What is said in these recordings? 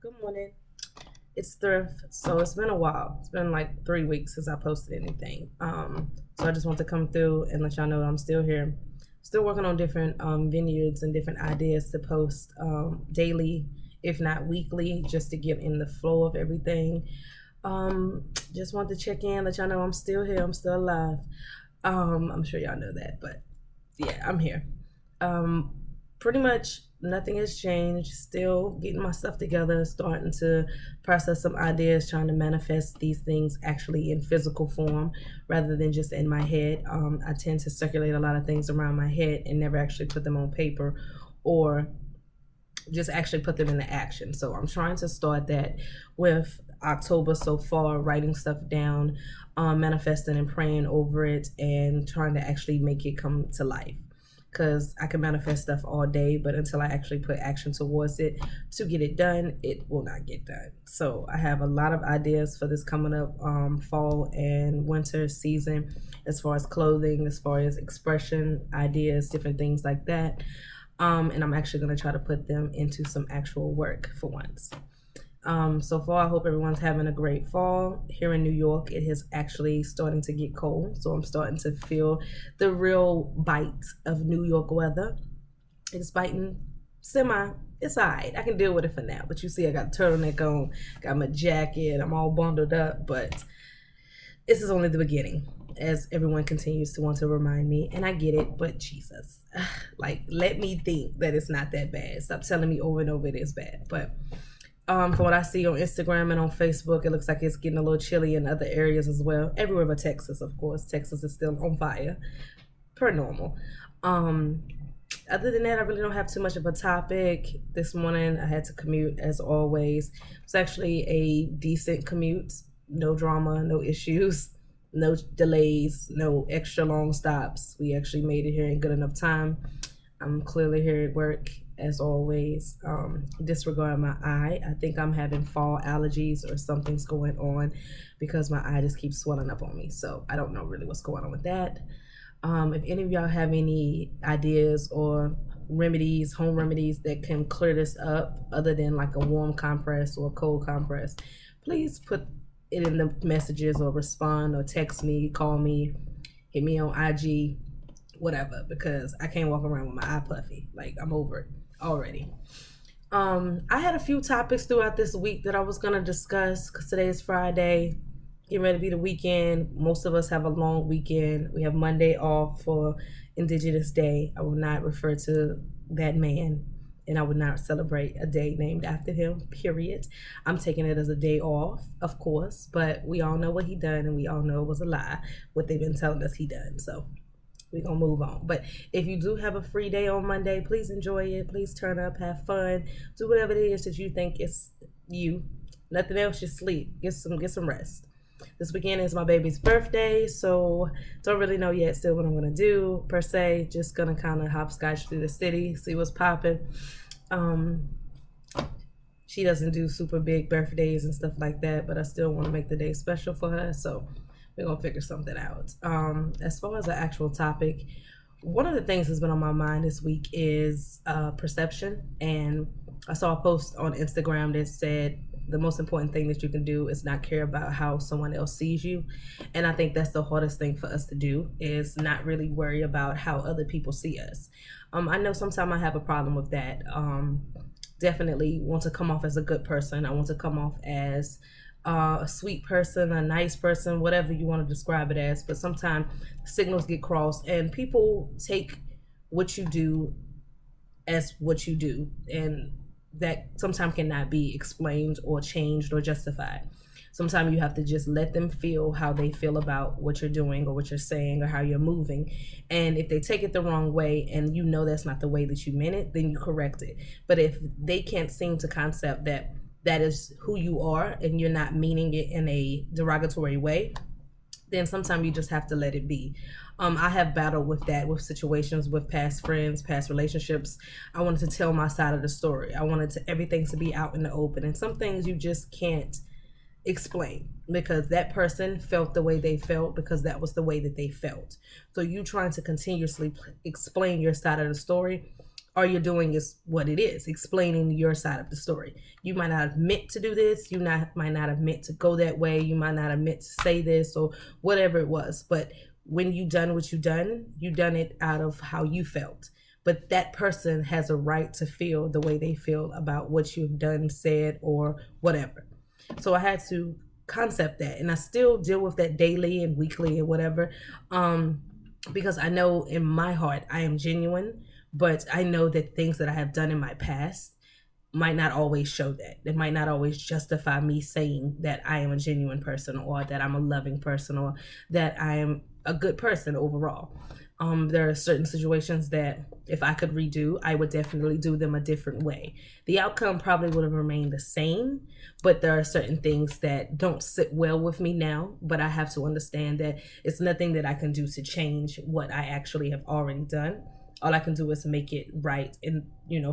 Good morning. It's Thrift. So it's been a while. It's been like 3 weeks since I posted anything. So I just want to come through and let y'all know I'm still here. Still working on different vineyards and different ideas to post daily, if not weekly, just to get in the flow of everything. Just want to check in, let y'all know I'm still here. I'm still alive. I'm sure y'all know that, but yeah, I'm here. Um, Pretty much nothing has changed. Still getting my stuff together, starting to process some ideas, trying to manifest these things actually in physical form rather than just in my head. I tend to circulate a lot of things around my head and never actually put them on paper or just actually put them into action. So I'm trying to start that with October so far, writing stuff down, manifesting and praying over it, and trying to actually make it come to life. Because I can manifest stuff all day, but until I actually put action towards it to get it done, it will not get done. So I have a lot of ideas for this coming up fall and winter season, as far as clothing, as far as expression ideas, different things like that. And I'm actually going to try to put them into some actual work for once. So far, I hope everyone's having a great fall. Here in New York, it is actually starting to get cold, so I'm starting to feel the real bite of New York weather. It's biting semi. It's all right. I can deal with it for now. But you see, I got a turtleneck on, got my jacket, I'm all bundled up, but this is only the beginning, as everyone continues to want to remind me, and I get it, but Jesus, like, let me think that it's not that bad. Stop telling me over and over it is bad. But from what I see on Instagram and on Facebook, it looks like it's getting a little chilly in other areas as well. Everywhere but Texas, of course. Texas is still on fire, per normal. Um, Other than that, I really don't have too much of a topic. This morning, I had to commute as always. It was actually a decent commute. No drama, no issues, no delays, no extra long stops. We actually made it here in good enough time. I'm clearly here at work as always. Disregard my eye. I think I'm having fall allergies or something's going on because my eye just keeps swelling up on me. So I don't know really what's going on with that. If any of y'all have any ideas or remedies, home remedies that can clear this up other than like a warm compress or a cold compress, please put it in the messages or respond or text me, call me, hit me on IG, whatever, because I can't walk around with my eye puffy. Like, I'm over it already. I had a few topics throughout this week that I was gonna discuss because today is Friday, getting ready to be the weekend. Most of us have a long weekend. We have Monday off for Indigenous Day. I will not refer to that man, and I would not celebrate a day named after him, period. I'm taking it as a day off, of course, but we all know what he done, and we all know it was a lie, what they've been telling us he done. So we're gonna move on. But if you do have a free day on Monday, please enjoy it. Please turn up, have fun, do whatever it is that you think is you. Nothing else, just sleep. Get some rest. This weekend is my baby's birthday, so don't really know yet still what I'm gonna do per se. Just gonna kind of hopscotch through the city, see what's popping. Um, she doesn't do super big birthdays and stuff like that, but I still want to make the day special for her. So we're gonna figure something out. As far as the actual topic, one of the things that's been on my mind this week is perception. And I saw a post on Instagram that said the most important thing that you can do is not care about how someone else sees you. And I think that's the hardest thing for us to do, is not really worry about how other people see us. I know sometimes I have a problem with that. Definitely want to come off as a good person. I want to come off as a sweet person, a nice person, whatever you want to describe it as. But sometimes signals get crossed and people take what you do as what you do. And that sometimes cannot be explained or changed or justified. Sometimes you have to just let them feel how they feel about what you're doing or what you're saying or how you're moving. And if they take it the wrong way and you know that's not the way that you meant it, then you correct it. But if they can't seem to concept that that is who you are and you're not meaning it in a derogatory way, then sometimes you just have to let it be. I have battled with that, with situations with past friends, past relationships. I wanted to tell my side of the story. I wanted everything to be out in the open. And some things you just can't explain because that person felt the way they felt because that was the way that they felt. So you trying to continuously explain your side of the story all you're doing is what it is, explaining your side of the story. You might not have meant to do this. Might not have meant to go that way. You might not have meant to say this or whatever it was. But when you done what you done it out of how you felt. But that person has a right to feel the way they feel about what you've done, said, or whatever. So I had to concept that, and I still deal with that daily and weekly and whatever, because I know in my heart I am genuine, but I know that things that I have done in my past might not always show that. It might not always justify me saying that I am a genuine person, or that I'm a loving person, or that I am a good person overall. There are certain situations that if I could redo, I would definitely do them a different way. The outcome probably would have remained the same, but there are certain things that don't sit well with me now, but I have to understand that it's nothing that I can do to change what I actually have already done. All I can do is make it right, and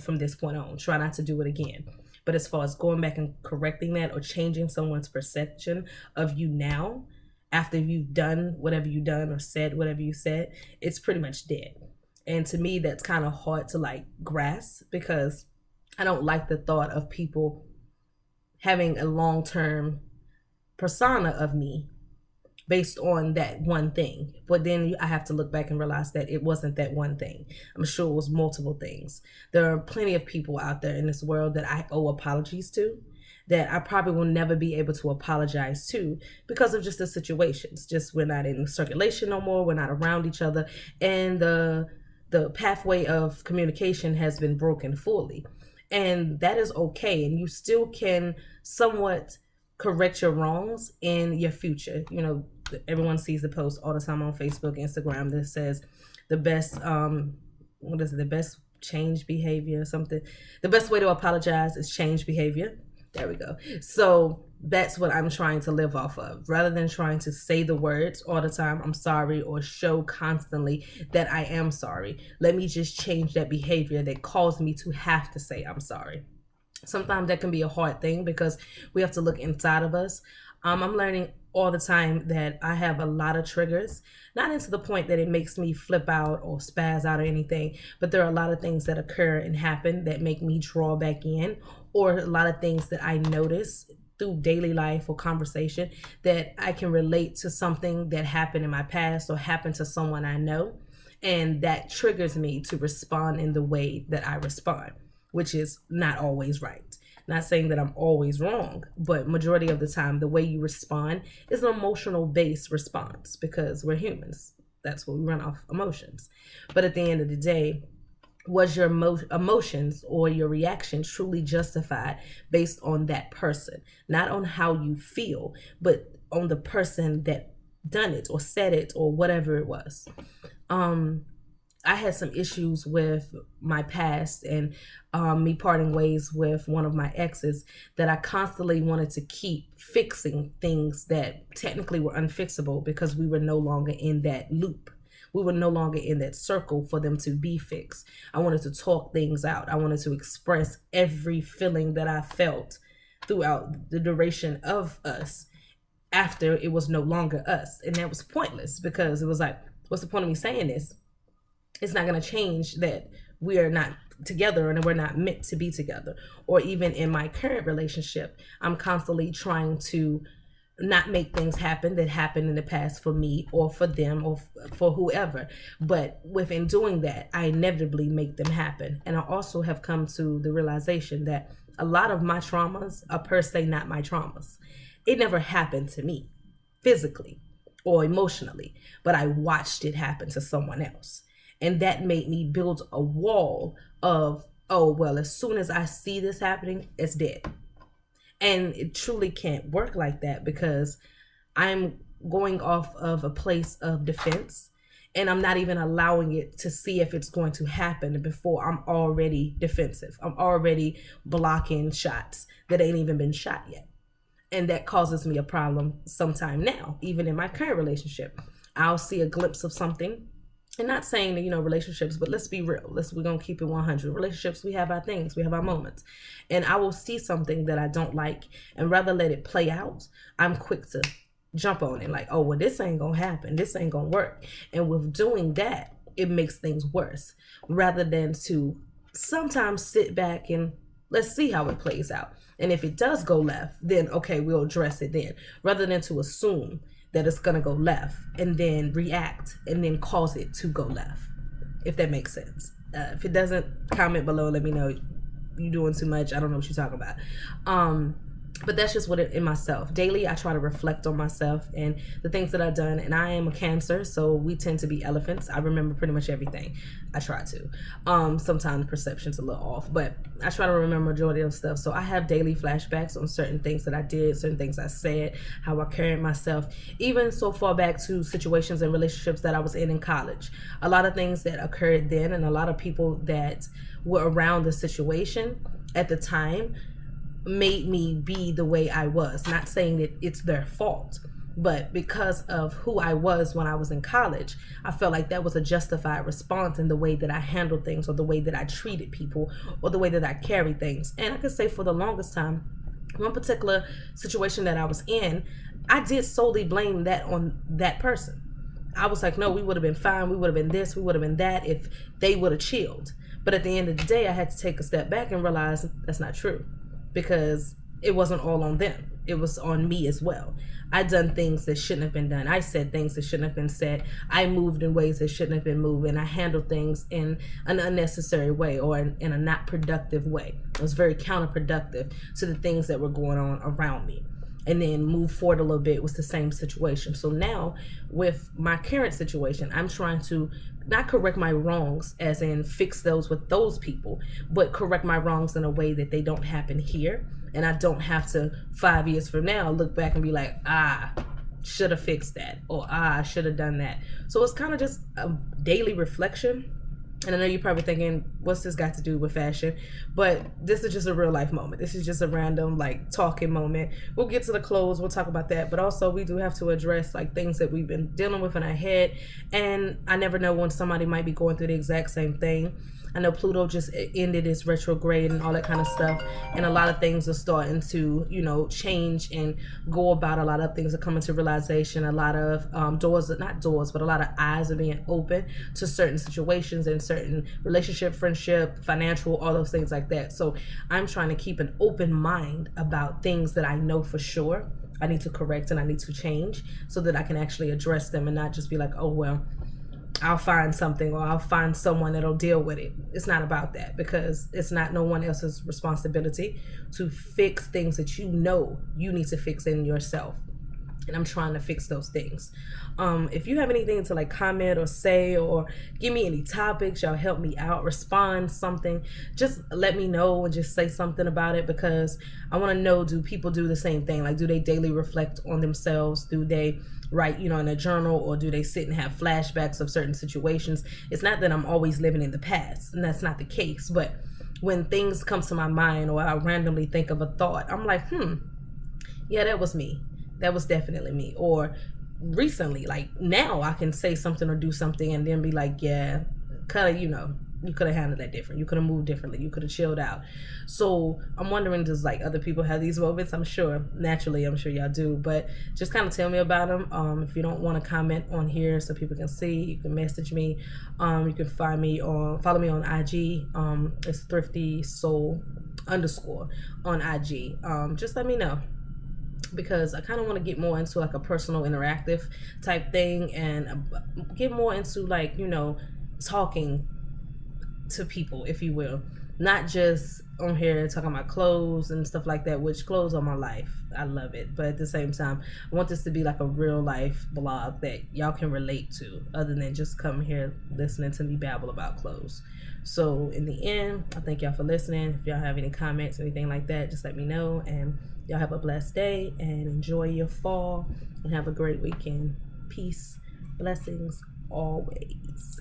from this point on, try not to do it again. But as far as going back and correcting that or changing someone's perception of you now, after you've done whatever you done or said whatever you said, it's pretty much dead. And to me, that's kind of hard to grasp, because I don't like the thought of people having a long-term persona of me based on that one thing. But then I have to look back and realize that it wasn't that one thing. I'm sure it was multiple things. There are plenty of people out there in this world that I owe apologies to, that I probably will never be able to apologize to because of just the situations. Just we're not in circulation no more. We're not around each other. And the pathway of communication has been broken fully. And that is okay. And you still can somewhat correct your wrongs in your future. Everyone sees the post all the time on Facebook, Instagram that says the best, the best change behavior, something. The best way to apologize is change behavior. There we go. So that's what I'm trying to live off of. Rather than trying to say the words all the time, I'm sorry, or show constantly that I am sorry, let me just change that behavior that caused me to have to say I'm sorry. Sometimes that can be a hard thing because we have to look inside of us. I'm learning all the time that I have a lot of triggers, not into the point that it makes me flip out or spaz out or anything, but there are a lot of things that occur and happen that make me draw back in, or a lot of things that I notice through daily life or conversation that I can relate to something that happened in my past or happened to someone I know. And that triggers me to respond in the way that I respond, which is not always right. Not saying that I'm always wrong, but majority of the time, the way you respond is an emotional based response, because we're humans. That's what we run off, emotions. But at the end of the day, was your emotions or your reaction truly justified based on that person? Not on how you feel, but on the person that done it or said it or whatever it was. I had some issues with my past and me parting ways with one of my exes, that I constantly wanted to keep fixing things that technically were unfixable because we were no longer in that loop. We were no longer in that circle for them to be fixed. I wanted to talk things out. I wanted to express every feeling that I felt throughout the duration of us after it was no longer us. And that was pointless, because it was like, what's the point of me saying this? It's not going to change that we are not together and we're not meant to be together. Or even in my current relationship, I'm constantly trying to not make things happen that happened in the past for me or for them or for whoever. But within doing that, I inevitably make them happen. And I also have come to the realization that a lot of my traumas are per se not my traumas. It never happened to me physically or emotionally, but I watched it happen to someone else. And that made me build a wall of, oh, well, as soon as I see this happening, it's dead. And it truly can't work like that, because I'm going off of a place of defense, and I'm not even allowing it to see if it's going to happen before I'm already defensive. I'm already blocking shots that ain't even been shot yet. And that causes me a problem sometime now, even in my current relationship. I'll see a glimpse of something. And not saying that, relationships, but let's be real. We're going to keep it 100. Relationships, we have our things. We have our moments. And I will see something that I don't like, and rather let it play out, I'm quick to jump on it. Like, oh, well, this ain't going to happen. This ain't going to work. And with doing that, it makes things worse, rather than to sometimes sit back and let's see how it plays out. And if it does go left, then okay, we'll address it then, rather than to assume that it's gonna go left and then react and then cause it to go left. If that makes sense. If it doesn't, comment below. Let me know you're doing too much. I don't know what you're talking about. But that's just what in myself. Daily, I try to reflect on myself and the things that I've done. And I am a Cancer, so we tend to be elephants. I remember pretty much everything. I try to. Sometimes perception's a little off, but I try to remember majority of stuff. So I have daily flashbacks on certain things that I did, certain things I said, how I carried myself, even so far back to situations and relationships that I was in college. A lot of things that occurred then, and a lot of people that were around the situation at the time made me be the way I was. Not saying that it's their fault, but because of who I was when I was in college, I felt like that was a justified response in the way that I handled things, or the way that I treated people, or the way that I carried things. And I could say for the longest time, one particular situation that I was in, I did solely blame that on that person. I was like, no, we would have been fine. We would have been this, we would have been that if they would have chilled. But at the end of the day, I had to take a step back and realize that's not true, because it wasn't all on them. It was on me as well. I done things that shouldn't have been done. I said things that shouldn't have been said. I moved in ways that shouldn't have been moved, and I handled things in an unnecessary way, or in a not productive way. It was very counterproductive to the things that were going on around me. And then move forward a little bit was the same situation. So now with my current situation, I'm trying to not correct my wrongs as in fix those with those people, but correct my wrongs in a way that they don't happen here. And I don't have to 5 years from now look back and be like, should have fixed that, or I should have done that. So it's kind of just a daily reflection. And I know you're probably thinking, what's this got to do with fashion? But this is just a real life moment. This is just a random like talking moment. We'll get to the clothes, we'll talk about that. But also we do have to address like things that we've been dealing with in our head. And I never know when somebody might be going through the exact same thing. I know Pluto just ended its retrograde and all that kind of stuff. And a lot of things are starting to, change and go about. A lot of things are coming to realization. A lot of not doors, but a lot of eyes are being open to certain situations and certain relationship, friendship, financial, all those things like that. So I'm trying to keep an open mind about things that I know for sure I need to correct and I need to change, so that I can actually address them and not just be like, oh, well, I'll find something, or I'll find someone that'll deal with it. It's not about that, because it's not no one else's responsibility to fix things that you need to fix in yourself. And I'm trying to fix those things. If you have anything to like comment or say, or give me any topics, y'all help me out, respond something, just let me know and just say something about it, because I want to know, do people do the same thing? Like, do they daily reflect on themselves? Do they write, in a journal, or do they sit and have flashbacks of certain situations? It's not that I'm always living in the past, and that's not the case, but when things come to my mind, or I randomly think of a thought, I'm like, yeah, that was me. That was definitely me. Or recently, like now, I can say something or do something and then be like, yeah, kind of, you could have handled that different. You could have moved differently. You could have chilled out. So I'm wondering, does like other people have these moments? I'm sure, naturally, I'm sure y'all do. But just kind of tell me about them. If you don't want to comment on here so people can see, you can message me. You can follow me on IG. It's Thriftysole _ on IG. Just let me know, because I kind of want to get more into like a personal interactive type thing, and get more into like, talking to people, if you will, not just on here talking about clothes and stuff like that, which clothes are my life. I love it. But at the same time, I want this to be like a real life blog that y'all can relate to, other than just come here listening to me babble about clothes. So in the end, I thank y'all for listening. If y'all have any comments or anything like that, just let me know. And y'all have a blessed day and enjoy your fall and have a great weekend. Peace, blessings always.